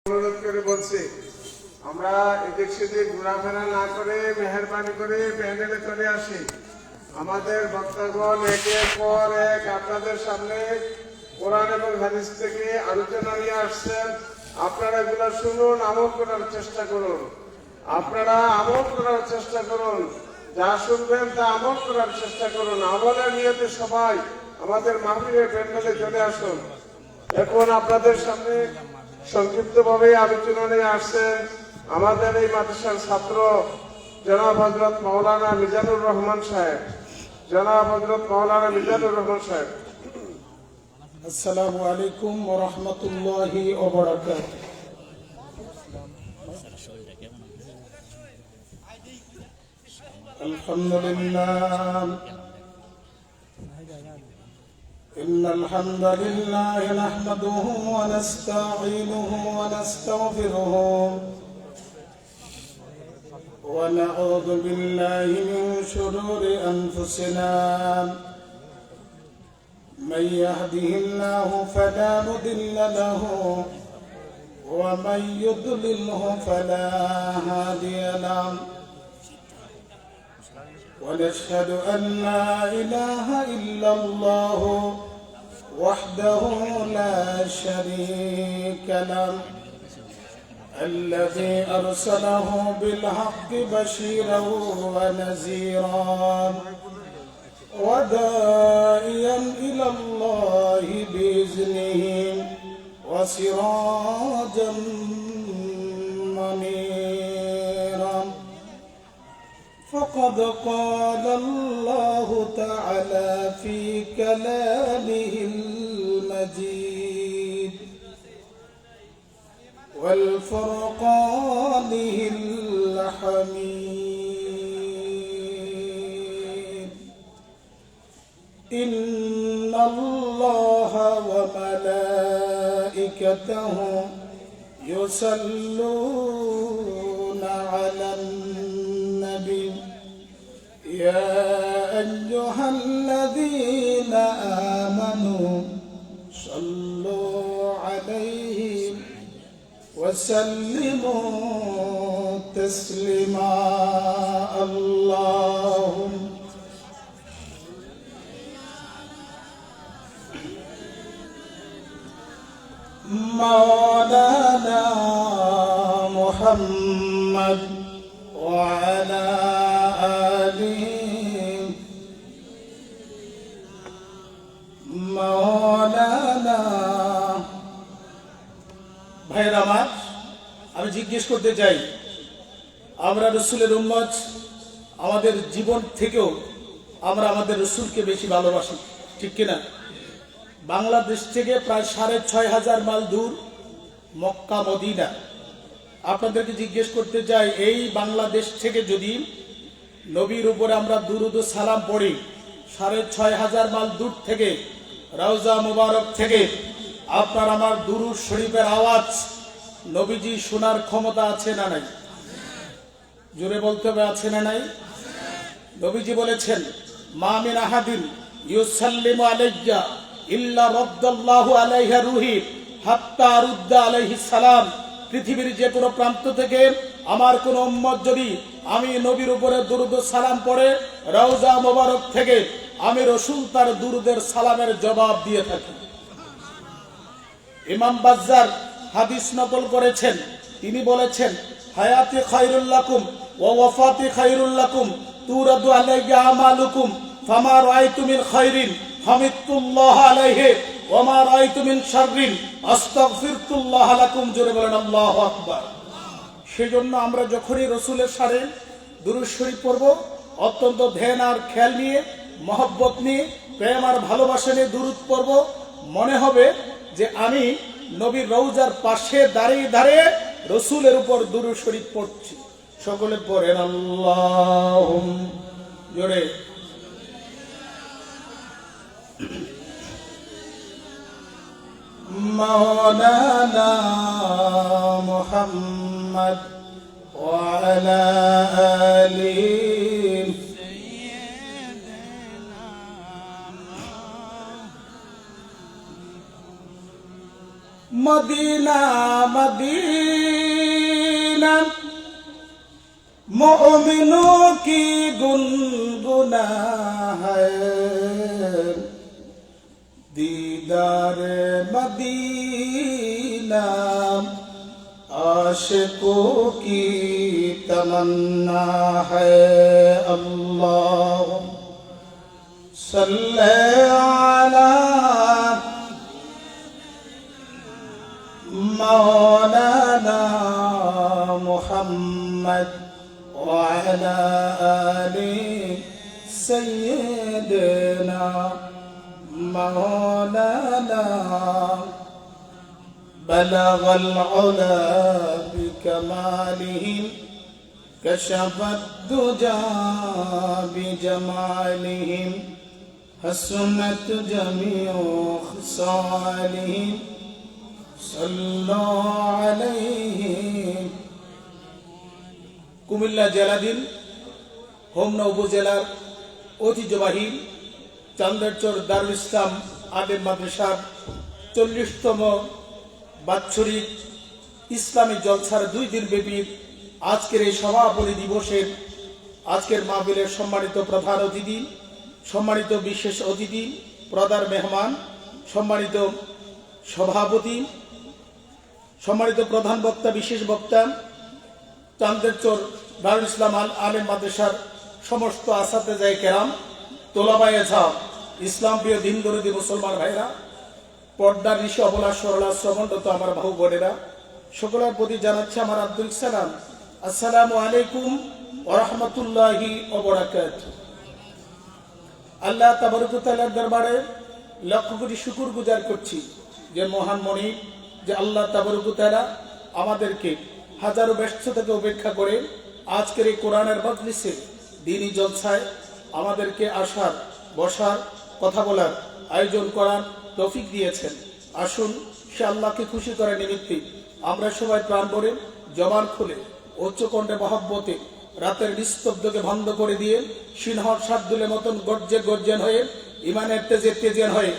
অনুরোধ করে বলছি, আমরা এদিক সেদিক ঘোরাফেরা না করে মেহেরবানি করে প্যান্ডেলে চলে আসি। আমাদের বক্তাগণ একের পর এক আপনাদের সামনে কোরআন এবং হাদিস থেকে আলোচনা নিয়ে আসছেন। আপনারা এগুলো শুনুন, আমল করার চেষ্টা করুন। আপনারা আমল করার চেষ্টা করুন, যা শুনবেন তা আমল করার চেষ্টা করুন। আমলের নিয়তে সবাই আমাদের মাহফিলের প্যান্ডেলে চলে আসুন। এখন আপনাদের সামনে সংক্ষিপ্তভাবে আলোচনা নিয়ে আসছেন আমাদের এই মাদ্রাসার ছাত্র জনাব হযরত মাওলানা মিজানুর রহমান সাহেব। জনাব হযরত মাওলানা মিজানুর রহমান সাহেব। আসসালামু আলাইকুম ওয়া রাহমাতুল্লাহি ওয়া বারাকাতুহু। আলহামদুলিল্লাহ ইন্নাল হামদালিল্লাহি নাহমাদুহু ওয়া নাস্তাঈনুহু ওয়া নাস্তাগফিরুহু ওয়া নাউযু বিল্লাহি মিন শুরুরি আনফুসিনা من يهده الله فلا مضل له ومن يضلله فلا هادي له ونشهد أن لا إله إلا الله وحده لا شريك له الذي أرسله بالحق بشيرا ونذيرا وداعيا إلى الله بإذنه وسراجا منيرا فقد قال الله تعالى في كلامه المجيد والفرقانه الحميد إن الله وملائكته يصلون على النبي يا أيها الذين آمنوا صلوا عليه وسلموا تسليما اللهم مولانا محمد وعلى آله مولانا ভাইরা আমার, আমি জিজ্ঞেস করতে চাই, আমরা রসুলের উম্মত, আমাদের জীবন থেকেও আমরা আমাদের রসুলকে বেশি ভালোবাসি, ঠিক কিনা? বাংলাদেশ থেকে প্রায় ৬,৫০০ মাইল দূর মক্কা মদিনা। আপনাদেরকে জিজ্ঞেস করতে চাই, এই বাংলাদেশ থেকে যদি নবীর উপরে আমরা দুরুদ ও সালাম পড়ি, ৬,৫০০ মাইল দূর থেকে রওজা মুবারক থেকে আপনার আমার দুরুদ শরীফের আওয়াজ নবীজি শোনার ক্ষমতা আছে না নাই? জোরে বলতে হবে, আছে না নাই? নবীজি বলেছেন, মা মিন আহাদিন ইউসাল্লিমু আলাইয়া ইল্লা রাদ্দাল্লাহু আলাইহি রূহি হাত্তা রুদ্দা আলাইহিস সালাম। পৃথিবীর যে কোনো প্রান্ত থেকে আমার কোন উম্মত যদি আমি নবীর উপরে দুরুদ ও সালাম পড়ে রওজা মোবারক থেকে আমি রাসূল তার দুরুদের সালামের জবাব দিয়ে থাকি। ইমাম বাজ্জার হাদিস নকল করেছেন, তিনি বলেছেন, হায়াতি খায়রুল লাকুম ওয়া ওয়াফাতি খায়রুল লাকুম তুরাদু আলাইয়া আমালুকুম ফামা রাআইতু মিন খায়রিন হামিদতুল্লাহ আলাইহি ওয়া মা রাআইতু মিন শাররিন আস্তাগফিরুল্লাহ লাকুম। জোরে বলেন আল্লাহু আকবার। সেজন্য আমরা যখনই রাসূলের শানে দুরূদ শরীফ পড়ব, অত্যন্ত ধ্যান আর খেয়াল নিয়ে, মহব্বত নিয়ে, প্রেম আর ভালোবাসা নিয়ে দুরূদ পড়ব, মনে হবে যে আমি নবীর রওজার পাশে দাঁড়িয়ে দাঁড়িয়ে রাসূলের উপর দুরূদ শরীফ পড়ছি। সকলে পড়েন আল্লাহুম্মা। জোরে مولانا محمد وعلى آله মদিনা মদিনা मोमिनों की गुनगुना है दीदार मदीना, आशिकों की तमन्ना है। अल्लाह सल्ले अला मौलाना मुहम्मद व अला आलि सय्यिदना मौलाना बलगल उला बिकमालिहि कशफत दुजा बिजमालिहि हसनत जमीउ खिसालिहि सल्लल्लाहु अलैहि। কুমিল্লা জেলাধীন হোমনা উপজেলার ঐতিহ্যবাহী চান্দেরচর দারুল ইসলাম আলেম মাদ্রাসার 40তম বাৎসরিক ইসলামী জলসার 2 দিন ব্যাপী আজকের এই সমাপনী দিবসের আজকের মাহফিলের সম্মানিত প্রধান অতিথি, সম্মানিত বিশেষ অতিথি, প্রধান মেহমান, সম্মানিত সভাপতি, সম্মানিত প্রধান বক্তা, বিশেষ বক্তা, চান্দেরচর দারুল ইসলাম আলেম মাদ্রাসার সমস্ত আসাতেজায়ে কেরাম, তোলাবায়ে ঝাম, ইসলাম প্রিয় দিন দরদি মুসলমান ভাইরা, পর্দার নিশে অবলা সরলা শ্রবণরত আমার ভাই বোনেরা, সকলের প্রতি জানাচ্ছি আমার আব্দুল সালাম। আসসালামু আলাইকুম ওয়া রাহমাতুল্লাহি ওয়া বারাকাতুহু। আল্লাহ তাবারক ওয়া তাআলার দরবারে লক্ষ কোটি শুকর গুজার করছি যে মহান মনিব, যে আল্লাহ তাবারক ওয়া তাআলা আমাদেরকে হাজারো ব্যস্ততাকে উপেক্ষা করে আজকের এই কোরআনের মজলিসে দ্বীনি জলসায় আমাদেরকে আসার, বসার, কথা বলার আয়োজন করার তৌফিক দিয়েছেন। আসুন সে আল্লাহকে খুশি করার নিমিত্তে আমরা সবাই প্রাণ ভরে, জবান খুলে, উচ্চকণ্ঠে মহব্বতে রাতের নিস্তব্ধকে বন্ধ করে দিয়ে সিংহর শার্দুলের মতন গর্জেন হয়ে, ইমানের তেজেন হয়ে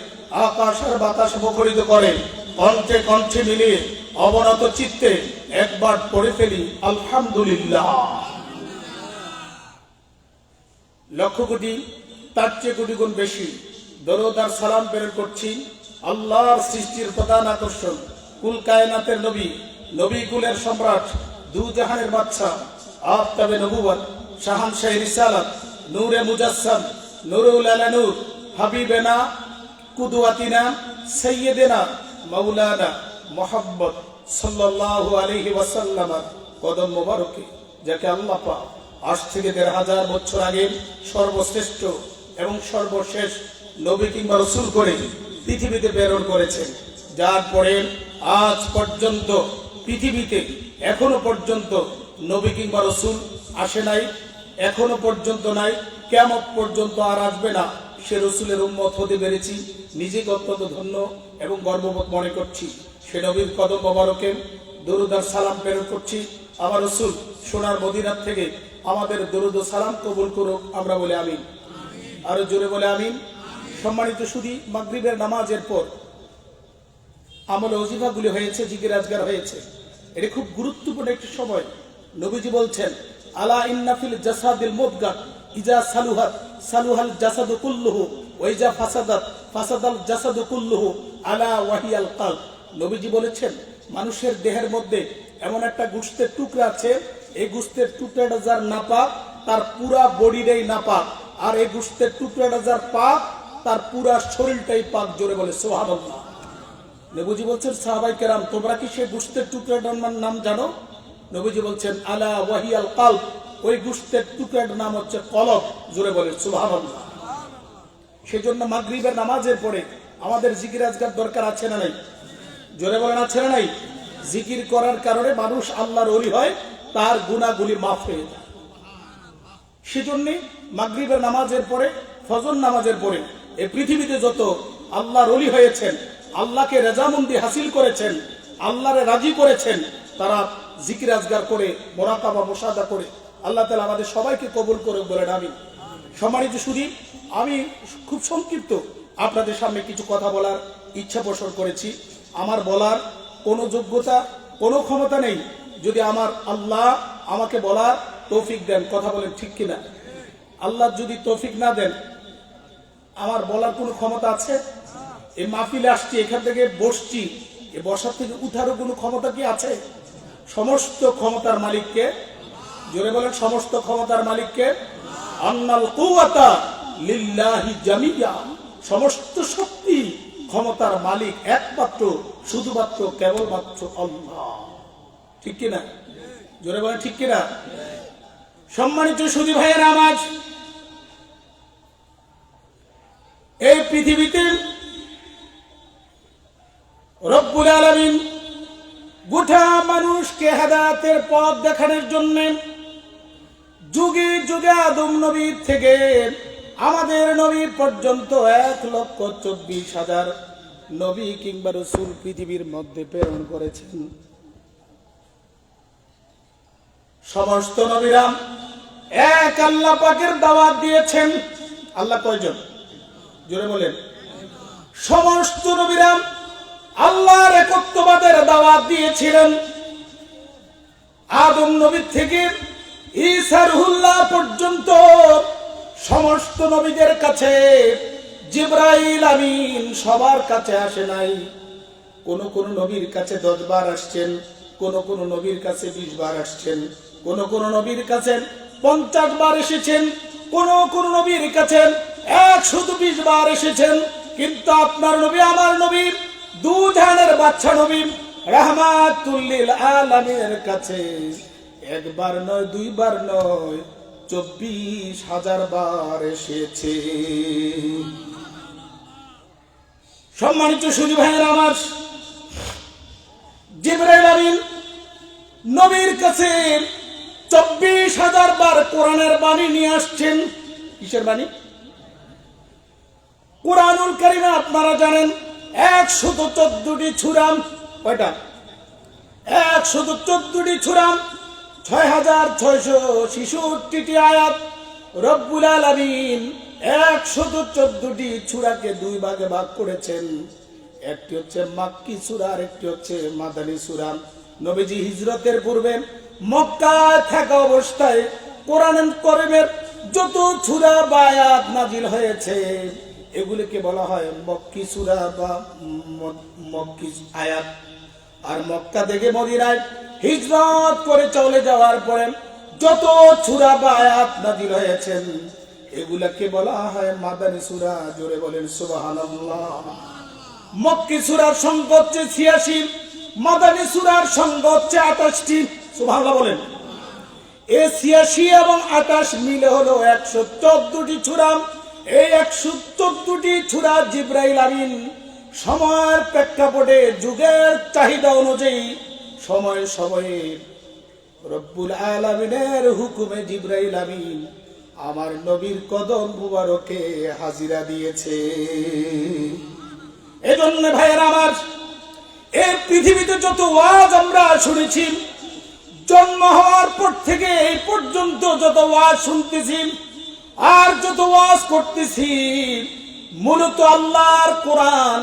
আকাশ আর বাতাস মুখরিত করে কণ্ঠে কণ্ঠে মিলিয়ে অবনত চিত্তে একবার পড়ে ফেলি আলহামদুলিল্লাহ। লক্ষ কোটি, তার চেয়ে কোটি গুণ বেশি দরুদ আর সালাম প্রেরণ করছি আল্লাহর সৃষ্টির প্রধান আকর্ষণ, কুল কায়নাতের নবী, নবী কুলের সম্রাট, দু জাহানের বাদশা, আফতাবে নবুয়ত, শাহানশাহি রিসালাত, নূরে মুজাসসাম, নূরুল আলা নূর, হাবিবেনা কুদওয়াতিনা সাইয়্যিদিনা মাওলানা মুহাম্মদ সাল্লাল্লাহু আলাইহি ওয়াসাল্লাম কদম মোবারকে, যাকে আল্লাহ পাক আজ থেকে ১৫০০ বছর আগে সর্বশ্রেষ্ঠ এবং সর্বশেষ নবী কিংবা রাসূল করে পৃথিবীতে প্রেরণ করেছেন, যার পরে আজ পর্যন্ত পৃথিবীতে এখনো পর্যন্ত নবী কিংবা রাসূল আসে নাই, এখনো পর্যন্ত নাই, কিয়ামত পর্যন্ত আর আসবে না। সে রাসূলের উম্মত হতে পেরেছি, নিজেকে অত্যন্ত ধন্য এবং গর্ববোধ মনে করছি। সে নবীর কদম মোবারকে দরুদ আর সালাম প্রেরণ করছি। আমার রাসূল সোনার মদিনার থেকে আমাদের দরুদ ও সালাম কবুল করুক, আমরা বলে আমিন। আরো জোরে বলে আমিন। সম্মানিত সুধী, মাগরিবের নামাজের পর আমলে ওজিফাগুলি হয়েছে, জিকির আজগার হয়েছে। এটি খুব গুরুত্বপূর্ণ একটি সময়। নবীজি বলছেন, আলা ইন্না ফিল জাসাদিল মুদগাত ইজা সালুহাত সালুহাল জাসাদু কুল্লুহু ওয়া ইজা ফাসাদাত ফাসাদাল জাসাদু কুল্লুহু আলা ওয়াহিয়াল কলব। নবীজি বলেছেন, মানুষের দেহের মধ্যে এমন একটা গোশতের টুকরা আছে, এই গোশতের টুকরাটা যার নাপাক তার পুরা বডিটাই নাপাক, আর এই গোশতের টুকরাটা যার পাক তার পুরা শরীরটাই পাক। জোরে বলে সুবহানাল্লাহ। নবীজি বলছেন, সাহাবায়ে কেরাম তোমরা কি সেই গোশতের টুকরাটার নাম জানো? নবীজি বলছেন, আলা ওয়াহিয়াল কলব, ওই গোশতের টুকরাটার নাম হচ্ছে কলব। জোরে বলে সুবহানাল্লাহ। সেজন্য মাগরিবের নামাজের পরে আমাদের জিকির আজগার দরকার আছে না নাই? জোরে বলেন আছে না নাই? জিকির করার কারণে মানুষ আল্লাহর ওলি হয়, তার গুনাহগুলি মাফ হয়ে যায়। সেজন্য মাগরিবের নামাজের পরে, ফজর নামাজের পরে এই পৃথিবীতে যত আল্লাহর ওলি হয়েছেন, আল্লাহকে রেজামন্দি হাসিল করেছেন, আল্লাহরে রাজি করেছেন, তারা জিকির আজগার করে, মোরাকাবা মুশাহাদা করে আল্লাহ তাআলা আমাদের সবাইকে কবুল করে বলেন আমিন। সম্মানিত সুধী, আমি খুব সংক্ষিপ্ত আপনাদের সামনে কিছু কথা বলার ইচ্ছা পোষণ করেছি। আমার বলার কোনো যোগ্যতা, কোনো ক্ষমতা নেই। যদি আমার আল্লাহ আমাকে বলার তৌফিক দেন। কথা বলেন ঠিক কিনা? আল্লাহ যদি তৌফিক না দেন, আমার বলার কোনো ক্ষমতা আছে? এই মাহফিলে আসছি, এখান থেকে বসছি, এই বসার থেকে উঠারও কোনো ক্ষমতা কি আছে? সমস্ত ক্ষমতার মালিককে, জোরে বলেন, সমস্ত ক্ষমতার মালিককে। আন্নাল কুওয়াতা লিল্লাহি জামিয়া, সমস্ত শক্তি ক্ষমতার মালিক একমাত্র, শুধুমাত্র, কেবলমাত্র আল্লাহ। ঠিক কিনা? জোরে বলেন ঠিক কিনা? সম্মানিত সুধী ভাইয়ের আমার, এই পৃথিবীতে রব্বুল আলামিন গোটা মানুষকে হেদায়েতের পথ দেখানোর জন্য যুগে যুগে আদম নবী থেকে আমাদের নবী পর্যন্ত 1,24,000 নবী কিংবা রাসূল পৃথিবীর মধ্যে প্রেরণ করেছেন। সমস্ত নবীরা এক আল্লাহ পাকের দাওয়াত দিয়েছেন। আল্লাহ কয়জন? জোরে বলেন। সমস্ত নবীরা আল্লাহর একত্ববাদের দাওয়াত দিয়েছিলেন। আদম নবী থেকে ঈসা রুহুল্লাহ পর্যন্ত সমস্ত নবীদের কাছে জিবরাইল আমিন সবার কাছে আসে নাই। কোন কোন নবীর কাছে 10 বার আসছেন, কোন কোন নবীর কাছে 20 বার আসছেন, কোন কোন নবীর কাছে 50 বার এসেছেন, কোন কোন নবীর কাছে 120 বার এসেছেন। কিন্তু আপনার নবী, আমার নবী, দুজাহানের বাদশা নবী রাহমাতুল লিল আলামিনের কাছে একবার নয়, 2 বার নয়, 24,000 বার এসেছে। সম্মানিত সুধী ভাইয়েরা আমার, জিবরাইল আমিন নবীর কাছে 24,000 বার কোরআনের বাণী নিয়ে আসছেন। কিসের বাণী? কোরআনুল কারীমে আপনারা জানেন 114টি সূরা। কয়টা? 114টি সূরা, 6,666টি আয়াত। রব্বুল আলামিন 114টি সূরাকে 2 ভাগে ভাগ করেছেন। একটি হচ্ছে মাক্কি সূরা আর একটি হচ্ছে মাদানী সূরা। নবীজি হিজরতের পূর্বে মক্কায় থাকা অবস্থায় কোরআনুল কারীমের যত সূরা বা আয়াত নাজিল হয়েছে এগুলিকে বলা হয় মক্কি সূরা বা মক্কি আয়াত। আর মক্কা থেকে মদিনায় হিজরত করে চলে যাওয়ার পরে যত সূরা বা আয়াত নাজিল হয়েছেন এগুলাকে বলা হয় মাদানী সূরা। জোরে বলেন সুবহানাল্লাহ। মক্কি সূরার সংখ্যা হচ্ছে 86, মাদানী সূরার সংখ্যা হচ্ছে 28টি। সুবহানাল্লাহ বলেন। এই 86 এবং 28 মিলে হলো 114টি সূরা। এই 114টি সূরা জিবরাইল আমিন সময়ের প্রেক্ষাপটে, যুগের চাহিদা অনুযায়ী সময়ে সময়ে রব্বুল আলামিনের হুকুমে জিবরাইল আমিন আমার নবীর কদম মুবারকে হাজিরা দিয়েছে। এজন্য ভাইয়েরা আমার, এই পৃথিবীতে যত ওয়াজ আমরা শুনেছি, জন্ম হওয়ার পর থেকে এই পর্যন্ত যত ওয়াজ শুনতেছি আর যত ওয়াজ করতেছি, মূলত আল্লাহর কোরআন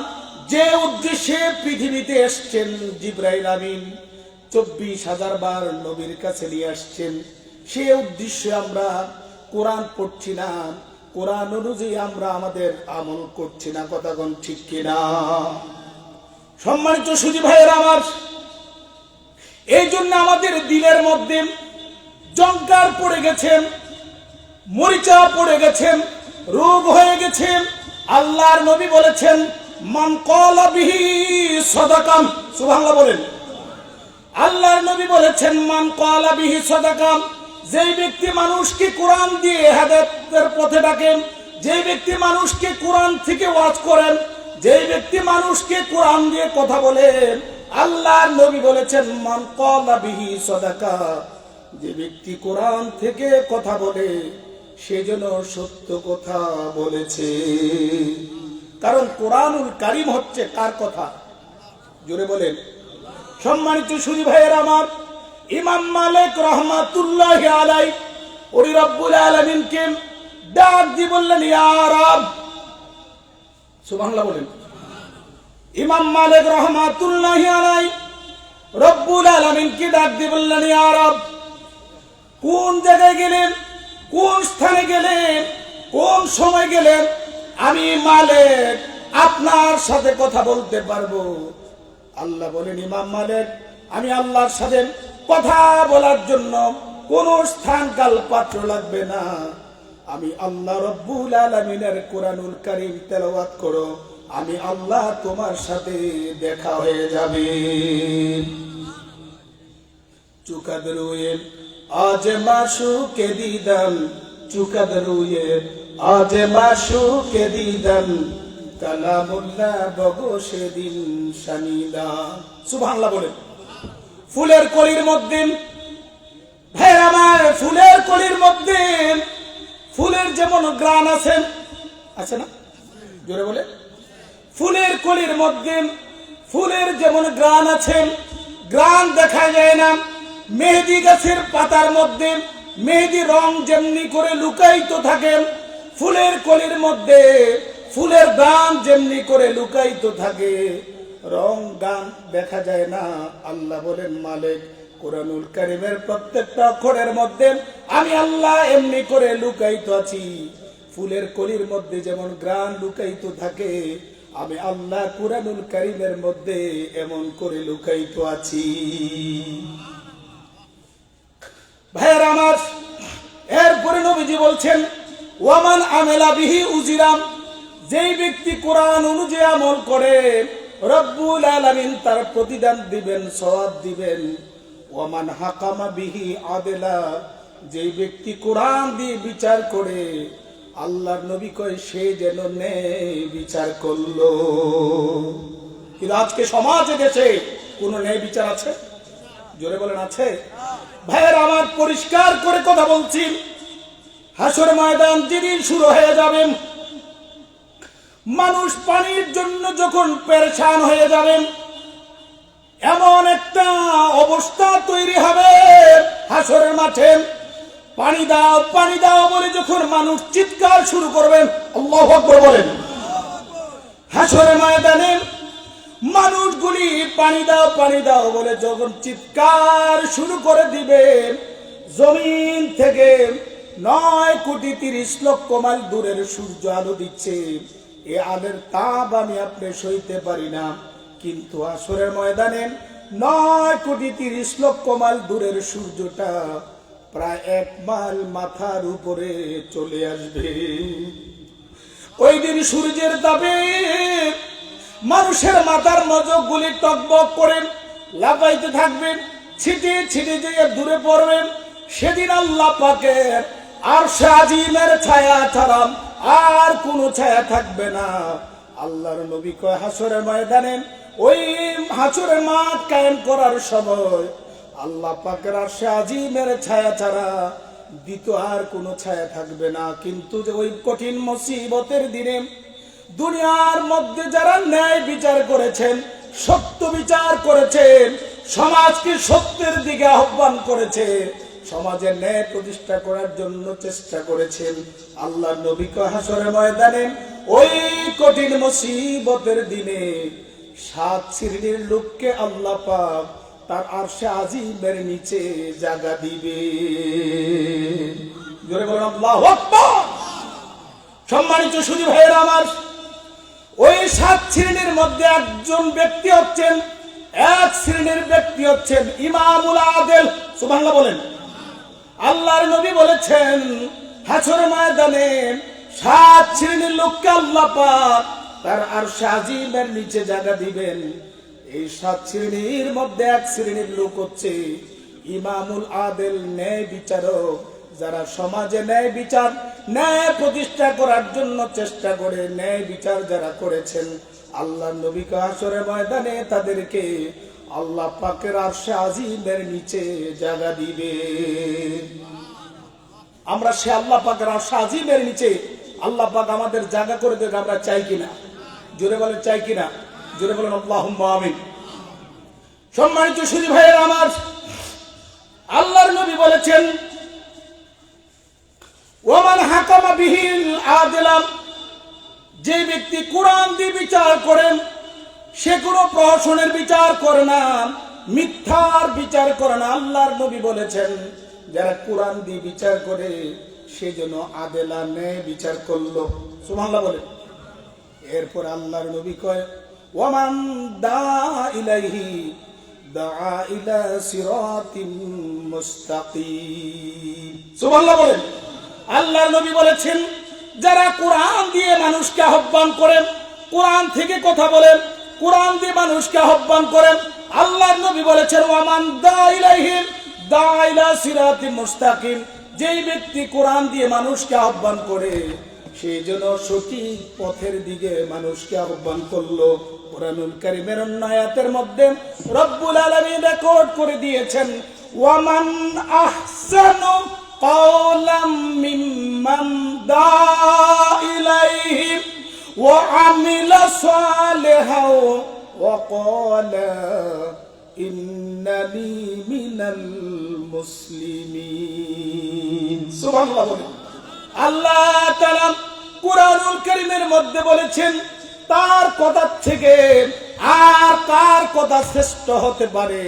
যে উদ্দেশ্যে পৃথিবীতে এসেছেন, জিবরাইল আমিন 24,000 বার নবীর কাছে নিয়ে আসছেন, সে উদ্দেশ্যে আমরা কোরআন পড়ছি না, কোরআন অনুযায়ী আমরা আমাদের আমল করছি না। কথা কোন ঠিক কিনা? সম্মানিত সুধী ভাইয়েরা আমার, এই জন্য আমাদের দিলের মধ্যে জঙ্কার পড়ে গেছেন, মরিচা পড়ে গেছেন, রোগ হয়ে গেছেন। আল্লাহর নবী বলেছেন মান ক্বালা বিহি সাদাকাম। সুবহানাল্লাহ বলেন। আল্লাহর নবী বলেছেন মান ক্বালা বিহি সাদাকাম, যেই ব্যক্তি মানুষকে কোরআন দিয়ে হেদায়েতের পথে ডাকেন, যেই ব্যক্তি মানুষকে কোরআন থেকে ওয়াজ করেন, যেই ব্যক্তি মানুষকে কোরআন দিয়ে কথা বলেন, আল্লাহর নবী বলেছেন মান ক্বালা বিহি সাদাকা, যে ব্যক্তি কোরআন থেকে কথা বলে সেজন্য সত্য কথা বলেছে। কারণ কোরআনুল কারীম হচ্ছে কার কথা? জোরে বলেন। সম্মানিত সুধী ভাইয়েরা আমার, ইমাম মালিক রাহমাতুল্লাহি আলাইহি ওই রব্বুল আলামিনকে ডাক দিয়ে বললেন ইয়া রব। সুবহানাল্লাহ বলেন। ইমাম মালিক রাহমাতুল্লাহি আলাইহি রব্বুল আলামিনকে ডাক দিয়ে বললেন ইয়া রব, কোন জায়গায় গেলেন, কোন স্থানে গেলেন, কোন সময় গেলেন, আমি মালিক আপনার সাথে কথা বলতে পারবো। আল্লাহ বলেন, ইমাম মালিক, আমি আল্লাহর সাথে কথা বলার জন্য কোন স্থান কাল পাত্র লাগবে না। আমি আল্লাহ রব্বুল আলামিনের কোরআনুল কারীম তেলাওয়াত করো, আমি আল্লাহ তোমার সাথে দেখা হয়ে যাবে। চুকাদরুয়ে আজ মাশুকে দিদান, চুকাদরুয়ে আজ মাশুকে দিদান, কালামুল্লাহ বগো সেদিন শানিদা। সুবহানাল্লাহ বলেন। ফুলের কলির মধ্যে, ভাই আমার, ফুলের কলির মধ্যে ফুলের যেমন গ্রান আছে, আছে না? জোরে বলে। ফুলের কলির মধ্যে ফুলের যেমন গ্রান আছে, গ্রান দেখা যায় না। মেহেদি গাছের পাতার মধ্যে মেহেদি রং যেমনি করে লুকায়িত থাকে, ফুলের কলির মধ্যে ফুলের গান যেমনি করে লুকায়িত থাকে, রং গান দেখা যায় না। আল্লাহ বলেন, মালিক কোরআনুল কারীমের প্রত্যেকটা অক্ষরের মধ্যে আমি আল্লাহ এমনি করে লুকায়িত আছি। ফুলের কলির মধ্যে যেমন গ্রান লুকায়িত থাকে, আমি আল্লাহ কোরআনুল কারীমের মধ্যে এমন করে লুকায়িত আছি। ভাইয়ের আমার, এরপরে নবীজি বলছেন, ওয়ামান আমেলা বিহি উজিরাম, যেই ব্যক্তি কোরআন অনুযায়ী আমল করে রব্বুল আলামিন তার প্রতিদান দিবেন, সওয়াব দিবেন। ওয়ামান হাকামা বিহি আদেলা, যেই ব্যক্তি কোরআন দিয়ে বিচার করে আল্লাহর নবী কয় সে যেন ন্যায় বিচার করলো। কিন্তু আজকে সমাজে দেশে কোন ন্যায় বিচার আছে? জোরে বলেন, আছে? ভাইয়ের আমার, পরিষ্কার করে কথা বলছি, হাসর ময়দান যেদিন শুরু হয়ে যাবেন, মানুষ পানির জন্য যখন পেরেশান হয়ে যাবেন, এমন একটা অবস্থা তৈরি হবে হাসরের মাঠে, পানি দাও পানি দাও বলে যখন মানুষ চিৎকার শুরু করবেন, আল্লাহু আকবার বলেন। হাসরের ময়দানে মানুষগুলি পানি দাও বলে যখন চিৎকার শুরু করে দিবে, জমিন থেকে 9,30,00,000 মাইল দূরের সূর্য আলো দিচ্ছে, এ আলোর তাপ আমি আপনি সইতে পারি না। কিন্তু হাসরের ময়দানে 9,30,00,000 মাইল দূরের সূর্যটা প্রায় 1 মাইল মাথার উপরে চলে আসবে। ওই দিন সূর্যের তাপে মানুষের মাথার মজকগুলি টকবক করে লাফাইতে থাকবে, ছিটে ছিটে যেয়ে দূরে পড়বে। সেদিন আল্লাহ পাকের আরশে আজিমের ছায়া ছাড়া আর কোনো ছায়া থাকবে না। আল্লাহর নবী কয়, হাসরের ময়দানে ওই হাসরের মাঠ কায়েম করার সময় আল্লাহ পাকের আরশে আজিমের ছায়া ছাড়া দ্বিতীয় আর কোনো ছায়া থাকবে না। কিন্তু যে ওই কঠিন মুসিবতের দিনে দুনিয়ার মধ্যে যারা ন্যায় বিচার করেছেন, সত্য বিচার করেছেন, সমাজকে সত্যের দিকে আহ্বান করেছে, সমাজের ন্যায় প্রতিষ্ঠা করার জন্য চেষ্টা করেছেন, আল্লাহ নবী কয় হাসরের ময়দানে ওই কঠিন মুসিবতের দিনে 7 শ্রেণীর লোককে আল্লাহ পাক তার আরশে আজিমের নিচে জায়গা দিবে। জোরে বলেন আল্লাহু আকবার। সম্মানিত সুধী ভাইয়েরা আমার, ওই 7 শ্রেণীর মধ্যে একজন ব্যক্তি হচ্ছেন, এক শ্রেণীর ব্যক্তি হচ্ছেন ইমামুল আদেল। সুবহানাল্লাহ বলেন। আল্লাহর নবী বলেছেন, হাসরের ময়দানে 7 শ্রেণীর লোককে আল্লাহ পাক তার আরশে আজিমের নিচে জায়গা দিবেন। এই 7 শ্রেণীর মধ্যে এক শ্রেণীর লোক হচ্ছে ইমামুল আদেল, ন্যায় বিচারক, যারা সমাজে ন্যায় বিচার, ন্যায় প্রতিষ্ঠা করার জন্য চেষ্টা করে ন্যায় বিচার যারা করেছেন, আল্লাহ নবী হাসরের ময়দানে তাদেরকে আল্লাহ পাকের আরশে আজিমের নিচে জায়গা দিবে। আমরা সে আল্লাহ পাকের আরশে আজিমের নিচে আল্লাহ পাক আমাদের জায়গা করে দেবে, আমরা চাই কিনা? জোরে বলেন, চাই কিনা? জোরে বলেন আল্লাহুম্মা আমিন। সম্মানিত সুধী ভাইয়েরা আমার, আল্লাহর নবী বলেছেন, ওমান হাকামা বিহিল আদেলাম, যে ব্যক্তি কোরআন দিয়ে বিচার করেন, সে কোনো প্রহসনের বিচার করে না, মিথ্যার বিচার করে না। আল্লাহর নবী বলেছেন, যারা কোরআন দিয়ে বিচার করে সে যেন আদেলা ন্যায় বিচার করলো। সুবহানাল্লাহ বলে। এরপর আল্লাহর নবী কয় ওয়ামান দা ইলাইহি দা ইলা সিরাতিম মুস্তাকিম। সুবহানাল্লাহ বলেন। আল্লাহর নবী বলেছেন যারা কোরআন দিয়ে মানুষকে আহ্বান করেন, কোরআন থেকে কথা বলেন, কোরআন দিয়ে মানুষকে আহ্বান করেন, আল্লাহর নবী বলেছেন ওয়ামান দা ইলাইহি দা ইলা সিরাতিম মুস্তাকিম, যেই ব্যক্তি কোরআন দিয়ে মানুষকে আহ্বান করে সেই জন্য সঠিক পথের দিকে মানুষকে আহ্বান করলো। কুরআনুল কারীমের অন্য আয়াতের মধ্যে রব্বুল আলামিন রেকর্ড করে দিয়েছেন ওয়ামান আহসানু কাওলাম মিম্মান দা ইলাইহি ওয়া আমিলা সালিহাও ওয়া ক্বালা ইন্নানি মিনাল মুসলিমিন। সুবহানাল্লাহ বলেন। আল্লাহ তাআলা কুরআনুল কারীমের মধ্যে বলেছেন তার কথা থেকে আর কার কথা শ্রেষ্ঠ হতে পারে,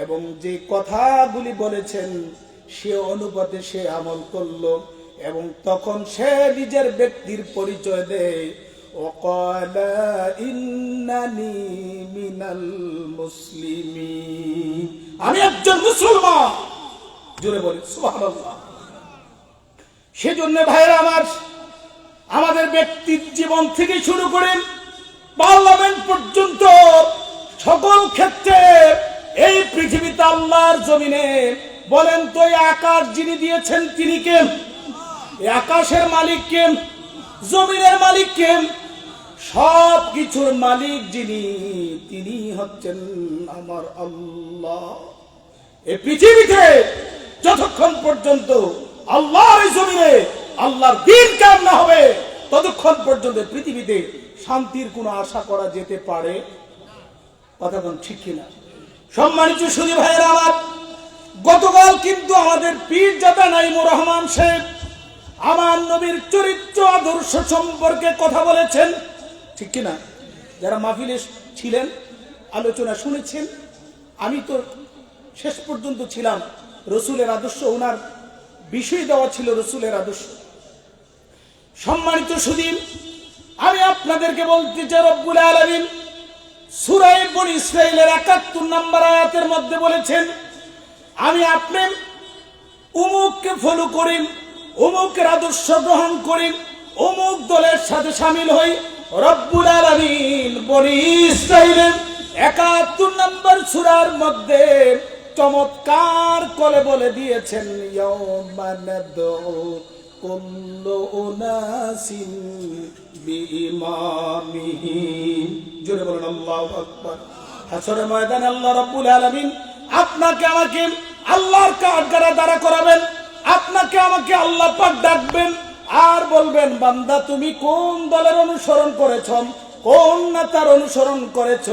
এবং যে কথাগুলি বলেছেন সে অনুপাতে সে আমল করলো, এবং তখন সে নিজের ব্যক্তির পরিচয় দেয় ওয়াকালা ইন্নানি মিনাল মুসলিমিন, আমি একজন মুসলমান। জোরে বলি সুবহানাল্লাহ। সেজন্য ভাইরা আমার, আমাদের ব্যক্তির জীবন থেকে শুরু করে পার্লামেন্ট পর্যন্ত সকল ক্ষেত্রে এই পৃথিবীতে আল্লাহর জমিনে বলেন তো এই আকাশ যিনি দিয়েছেন তিনি কে? এই আকাশের মালিক কে? জমিনের মালিক কে? সব কিছুর মালিক যিনি তিনি হচ্ছেন আমার আল্লাহ। এই পৃথিবীতে যতক্ষণ পর্যন্ত আল্লাহর জমিনে আল্লাহর দ্বীন কায়েম না হবে ততক্ষণ পর্যন্ত পৃথিবীতে শান্তির কোনো আশা করা যেতে পারে? কথা কোন ঠিক কিনা? সম্মানিত সুধী ভাইয়েরা আমার, গতকাল কিন্তু আমাদের পীরজাদা নাইমুর রহমান সাহেব আমার নবীর চরিত্র আদর্শ সম্পর্কে কথা বলেছেন, ঠিক কিনা? যারা মাহফিলে ছিলেন আলোচনা শুনেছেন, আমি তো শেষ পর্যন্ত ছিলাম। রসুলের আদর্শ, ওনার বিষয় দেওয়া ছিল রসুলের আদর্শ। সম্মানিত সুধী, আমি আপনাদেরকে বলতে চাই রব্বুল আলামিন সূরা বনী ইসরাঈলের ৭১ নম্বর আয়াতের মধ্যে বলেছেন আমি আপনি অমুককে ফলো করি, অমুকের আদর্শ গ্রহণ করি, অমুক দলের সাথে শামিল হই। রব্বুল আলামিন বনী ইসরাঈলের ৭১ নম্বর সূরার মধ্যে চমৎকার করে বলে দিয়েছেন ইয়াউমা নাদউ কুল্লু উনাসিন বিইমামিহিম। জোরে বলুন আল্লাহু আকবার। হাসরের ময়দানে আল্লাহ রাব্বুল আলামিন আপনাকে আমাকে আল্লাহর কাঠগড়া দাঁড়া করাবেন, আপনাকে আমাকে আল্লাহ পাক ডাকবেন আর বলবেন বান্দা তুমি কোন দলের অনুসরণ করেছ, কোন নেতার অনুসরণ করেছ?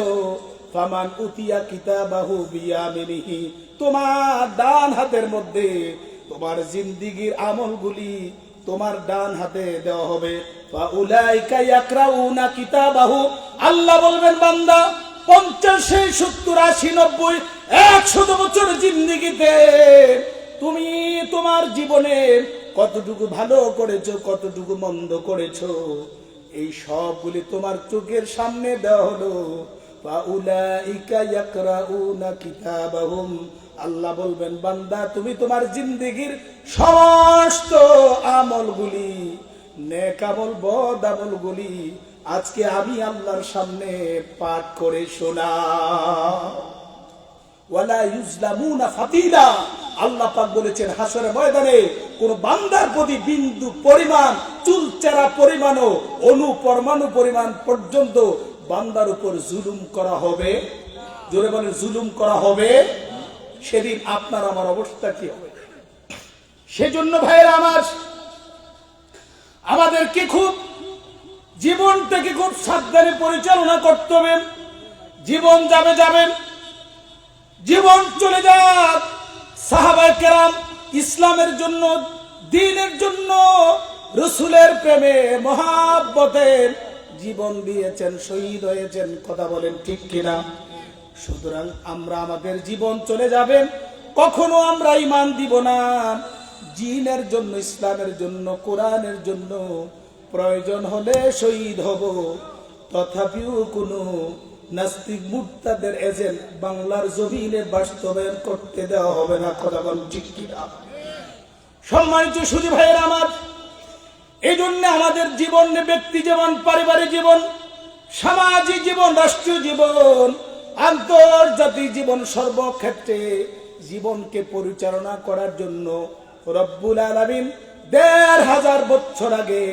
ফামান উতিয়া কিতাবাহু বিয়ামিনিহি, তোমার ডান হাতের মধ্যে তোমার জিন্দেগীর আমলগুলি তোমার ডান হাতে দেওয়া হবে। ফাউলাইকা ইয়াকরাউনা কিতাবাহু, আল্লাহ বলবেন বান্দা 50, 70, 80, 90, 100 বছর জিন্দেগিতে তুমি তোমার জীবনে কতটুকু ভালো করেছো, কতটুকু মন্দ করেছো, এই সবগুলি তোমার চোখের সামনে দেওয়া হলো। ফাউলাইকা ইয়াকরাউনা কিতাবাহুম, আল্লাহ বলবেন বান্দা তুমি তোমার জিন্দেগীর সমস্ত আমলগুলি, নেক আমল বদ আমলগুলি আজকে আমি আল্লাহর সামনে পাঠ করে শোনাও। ওয়ালা ইউজলামুনা ফাতিলা, আল্লাহ পাক বলেছেন হাসরের ময়দানে কোন বান্দার প্রতি বিন্দু পরিমাণ, চুলচেরা পরিমাণও, অনুপরমাণু পরিমাণ পর্যন্ত বান্দার উপর জুলুম করা হবে। জোরে বলে জুলুম করা হবে। সেদিন আপনার আমার অবস্থা কি হবে? সেজন্য ভাইয়েরা আমার, আমাদেরকে খুব জীবনটাকে খুব সাবধানে পরিচালনা করতে হবে। জীবন যাবে যাবে, জীবন চলে যাক। সাহাবায়ে কেরাম ইসলামের জন্য, দ্বীনের জন্য, রাসূলের প্রেমে মহাব্বতে জীবন দিয়েছেন, শহীদ হয়েছেন। কথা বলেন ঠিক কিনা? সুতরাং আমরা আমাদের জীবন চলে যাবে, কখনো আমরা ঈমান দিব না। দ্বীনের জন্য, ইসলামের জন্য, কোরআনের জন্য প্রয়োজন হলে শহীদ হব, তথাপিও কোনো নাস্তিক মুরতাদের এজেন্ট বাংলার জমিনে বাস্তবায়ন করতে দেওয়া হবে না। কথা বল ঠিক কিনা? সম্মানিত সুধী ভাইয়েরা আমার, এই জন্য আমাদের জীবন, ব্যক্তি জীবন, পারিবারিক জীবন, সামাজিক জীবন, রাষ্ট্রীয় জীবন, আন্তর্জাতিক জীবন, সর্বক্ষেত্রে জীবনকে পরিচালনা করার জন্য রব্বুল আলামিন ১৫০০ বছর আগে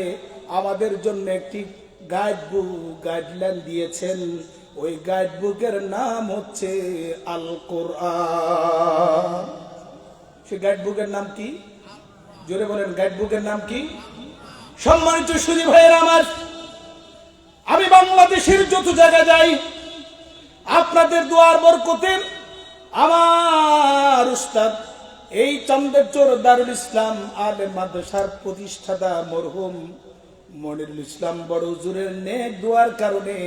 আমাদের জন্য একটি গাইডলাইন দিয়েছেন। ওই গাইডবুকের নাম হচ্ছে আল কোরআন। সেই গাইডবুকের নাম কি? জোরে বলেন, গাইডবুকের নাম কি? সম্মানিত সুধী ভাইয়েরা আমার, আমি বাংলাদেশের যত জায়গায় যাই, আপনাদের দোয়ার বরকতে আমার উস্তাদ এই চান্দেরচর দারুল ইসলাম আলেম মাদ্রাসার প্রতিষ্ঠাতা মরহুম মনিরুল ইসলাম বড় হুজুরের নেক দোয়ার কারণে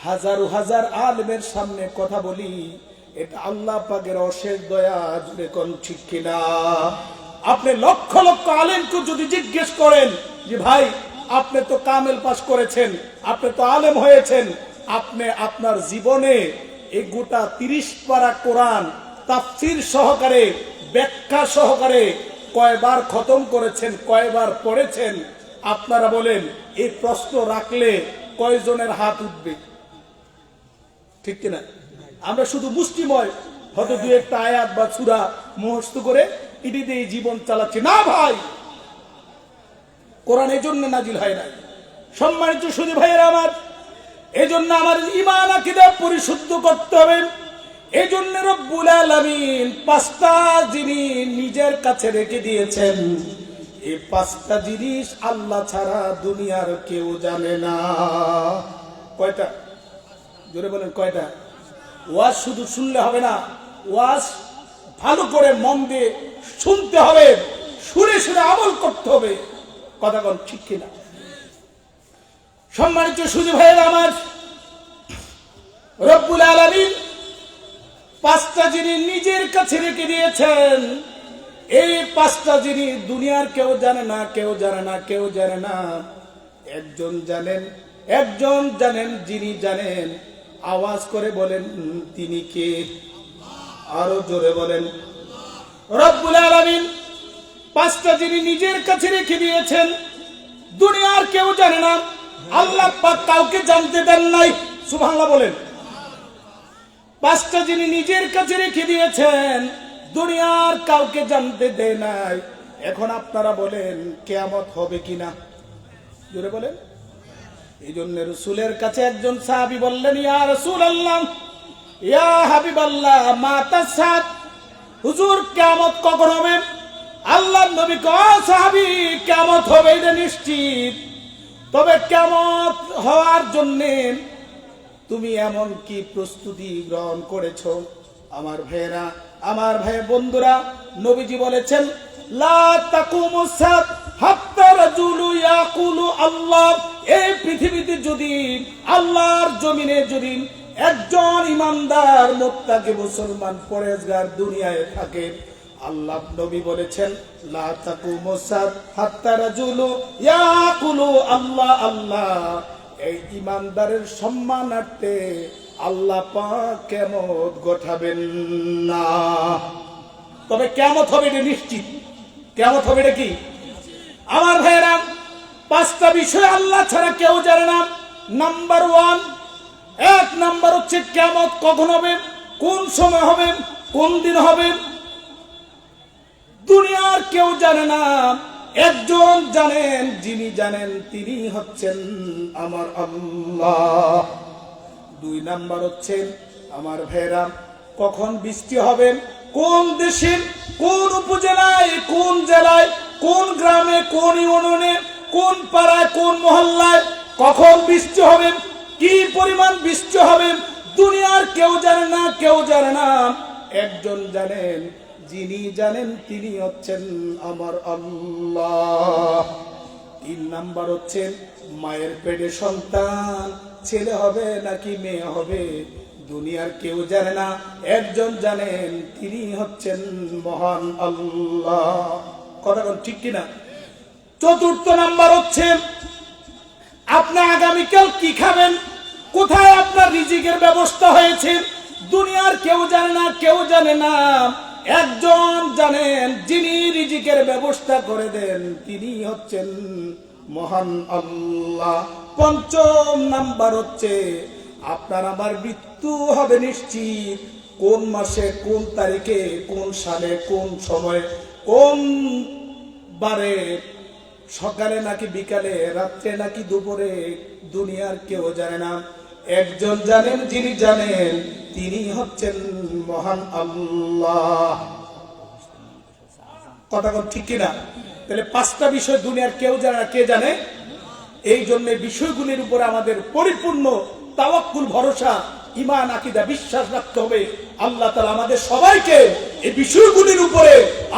হাজার হাজার আলেমের সামনে কথা বলি। এটা আল্লাহ পাকের অশেষ দয়া। জুড়ে কোন ঠিক কিনা? আপনি লক্ষ লক্ষ আলেমকে যদি জিজ্ঞেস করেন যে ভাই আপনি তো কামেল পাস করেছেন, আপনি তো আলেম হয়েছেন, আপনি আপনার জীবনে এই গোটা ৩০ পারা কোরআন তাফসীর সহকারে, ব্যাখ্যা সহকারে কয়বার খতম করেছেন, কয়বার পড়েছেন? আপনারা বলেন, এই প্রশ্ন রাখলে কয়জনের হাত উঠবে? ঠিক কিনা? আমরা শুধু মুষ্টিময় হয়তো দু একটা আয়াত বা সূরা মুখস্থ করে ইডি দিয়ে জীবন চালাচ্ছি না। ভাই, কোরআন এই জন্য নাজিল হয় নাই। সম্মানিত সুধী ভাইয়েরা আমার, এই জন্য আমার ঈমান আকীদা পরিশুদ্ধ করতে হবে। এই জন্য রব্বুল আলামিন ৫টা জিনিস নিজের কাছে রেখে দিয়েছেন। এই ৫টা জিনিস আল্লাহ ছাড়া দুনিয়ার কেউ জানে না। কয়টা? জোরে বলেন, কয়টা? ওয়াজ শুধু শুনলে হবে না, ওয়াজ ভালো করে মন দিয়ে শুনতে হবে, শুনে শুনে আমল করতে হবে। কথা বল ঠিক কিনা? সম্মানিত সুধী ভাইয়েরা আমার, রব্বুল আলামিন ৫টা জিনিস নিজের কাছে রেখে দিয়েছেন। এই ৫টা জিনিস দুনিয়ার কেউ জানে না, কেউ জানে না, কেউ জানে না। একজন জানেন, একজন জানেন, যিনি জানেন আওয়াজ করে বলেন তিনি কে? আরো জোরে বলেন। রব্বুল আলামিন ৫টা জিনিস নিজের কাছে রেখে দিয়েছেন, দুনিয়ার কেউ জানে না। আল্লাহ পাক কাউকে জানতে দেন নাই। সুবহানাল্লাহ বলেন। ৫টা জিনিস নিজের কাছে রেখে দিয়েছেন, দুনিয়ার কাউকে জানতে দেয় নাই। এখন আপনারা বলেন কিয়ামত হবে কিনা? জোরে বলেন। এই জন্য রাসূলের কাছে একজন সাহাবী বললেন, ইয়া রাসূলুল্লাহ, ইয়া হাবিবাল্লাহ, মাতা সাত, হুজুর কিয়ামত কখন হবে? আল্লাহর নবী কয়, সাহাবী কিয়ামত হবে এটা নিশ্চিত, তবে কিয়ামত হওয়ার জন্য তুমি এমন কি প্রস্তুতি গ্রহণ করেছো? আমার ভাইয়েরা, আমার ভাই বন্ধুরা, নবীজি বলেছেন, লা তাকুমুস সাত হাত্তা রাজুলু ইয়াকুলু আল্লাহ। এই পৃথিবীতে যদি, আল্লাহর জমিনে যদি একজন ইমানদার মুত্তাকি মুসলমান পরেজগার দুনিয়ায় থাকে, আল্লাহ নবী বলেছেন, লা তাকুমুস সাত হাত্তা রাজুলু ইয়াকুলু আল্লাহ আল্লাহ। এই ইমানদারের সম্মানার্থে আল্লাহ পাক কিয়ামত ঘটাবেন না। তবে কিয়ামত হবে এটা নিশ্চিত। কিয়ামত হবে এটা কি? আমার ভাইয়েরা, ৫টা বিষয় আল্লাহ ছাড়া কেউ জানে না। নাম্বার 1, ১ নাম্বার হচ্ছে কিয়ামত কখন হবে, কোন সময় হবে, কোন দিন হবে, দুনিয়ার কেউ জানে না। একজন জানেন, যিনি জানেন তিনি হচ্ছেন আমার আল্লাহ। ২ নাম্বার হচ্ছে আমার ভাইরা, কখন বৃষ্টি হবে, কোন দেশে, কোন উপজেলায়, কোন জেলায়, কোন গ্রামে, কোন ইউনিয়নে, কোন পাড়ায়, কোন মহল্লায় কখন বৃষ্টি হবে, কি পরিমাণ বৃষ্টি হবে, দুনিয়ার কেউ জানে না, কেউ জানে না। একজন জানেন, যিনি জানেন তিনি হচ্ছেন আমার আল্লাহ। ৩ নাম্বার হচ্ছে মায়ের পেটে সন্তান ছেলে হবে নাকি মেয়ে হবে, দুনিয়ার কেউ জানে না, একজন জানেন, তিনি হচ্ছেন মহান আল্লাহ। কথা বল ঠিক কিনা? চতুর্থ নাম্বার হচ্ছে আপনি আগামীকাল কি খাবেন, কোথায় আপনার রিজিকের ব্যবস্থা হয়েছে, দুনিয়ার কেউ জানে না, কেউ জানে না, একজন জানেন, যিনি রিজিকের ব্যবস্থা করে দেন, তিনি হচ্ছেন মহান আল্লাহ। পঞ্চম নাম্বার হচ্ছে আপনার আমার মৃত্যু হবে নিশ্চিত। কোন মাসে, কোন তারিখে, কোন সালে, কোন সময়, কোন বারে, সকালে নাকি বিকালে, রাত্রে নাকি দুপুরে, দুনিয়ার কেউ জানে না, একজন জানেন, যিনি জানেন, তিনি হচ্ছেন মহান আল্লাহ। কথা ঠিক কিনা? তাহলে পাঁচটা বিষয় দুনিয়ার কেউ জানে না, কে জানে? এই জন্য বিষয়গুলির উপরে আমাদের পরিপূর্ণ তাওয়াক্কুল, ভরসা, ঈমান, আকীদা, বিশ্বাস রাখতে হবে। আল্লাহ তাআলা আমাদের সবাইকে এই বিষয়গুলির উপরে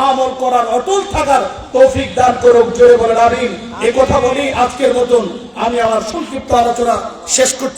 আমল করার, অটল থাকার তৌফিক দান করুক। জোরে বলেন আমিন। এই কথা বলি আজকের মতন আমি আমার সংক্ষিপ্ত আলোচনা শেষ করছি।